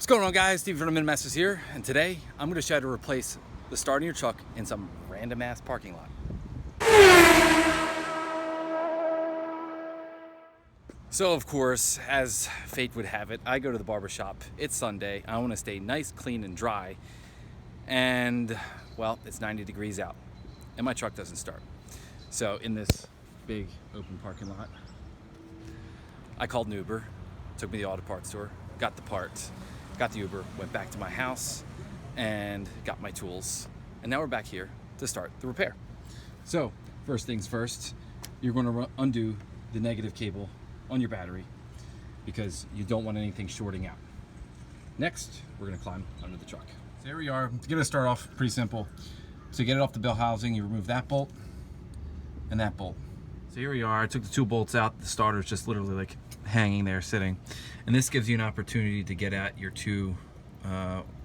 What's going on, guys? Steve from Inter-mitten here, and today I'm going to show you how to replace the start of your truck in some random ass parking lot. So of course, as fate would have it, I go to the barbershop. It's Sunday. I want to stay nice, clean, and dry, and well, it's 90 degrees out, and my truck doesn't start. So in this big open parking lot, I called an Uber, took me to the auto parts store, got the parts, got the Uber, went back to my house, and got my tools. And now we're back here to start the repair. So, first things first, you're going to undo the negative cable on your battery because you don't want anything shorting out. Next, we're going to climb under the truck. So here we are. To get it started off, pretty simple. So get it off the bell housing, you remove that bolt and that bolt. So here we are. I took the two bolts out. The starter's just literally like hanging there, sitting. And this gives you an opportunity to get at your two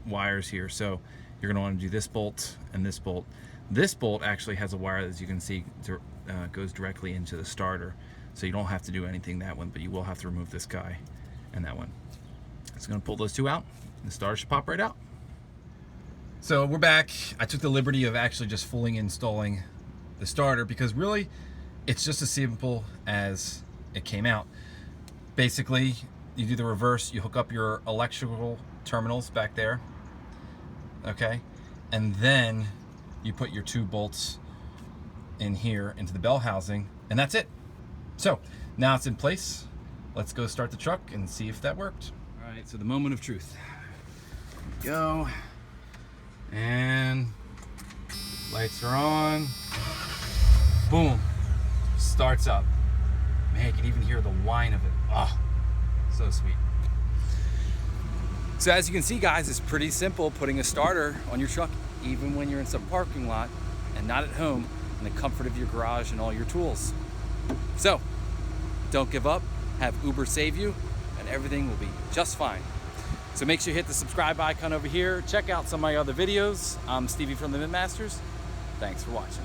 wires here. So you're going to want to do this bolt and this bolt. This bolt actually has a wire, as you can see, goes directly into the starter. So you don't have to do anything that one, but you will have to remove this guy and that one. So I'm going to pull those two out. The starter should pop right out. So we're back. I took the liberty of actually just fully installing the starter because really it's just as simple as it came out. Basically, you do the reverse, you hook up your electrical terminals back there, okay? And then you put your two bolts in here into the bell housing, and that's it. So now it's in place. Let's go start the truck and see if that worked. All right, so the moment of truth. Go, and lights are on. Boom, starts up. Man, you can even hear the whine of it. Oh, so sweet. So as you can see, guys, it's pretty simple putting a starter on your truck, even when you're in some parking lot and not at home in the comfort of your garage and all your tools. So don't give up, have Uber save you, and everything will be just fine. So make sure you hit the subscribe icon over here. Check out some of my other videos. I'm Stevie from the Inter-mitten. Thanks for watching.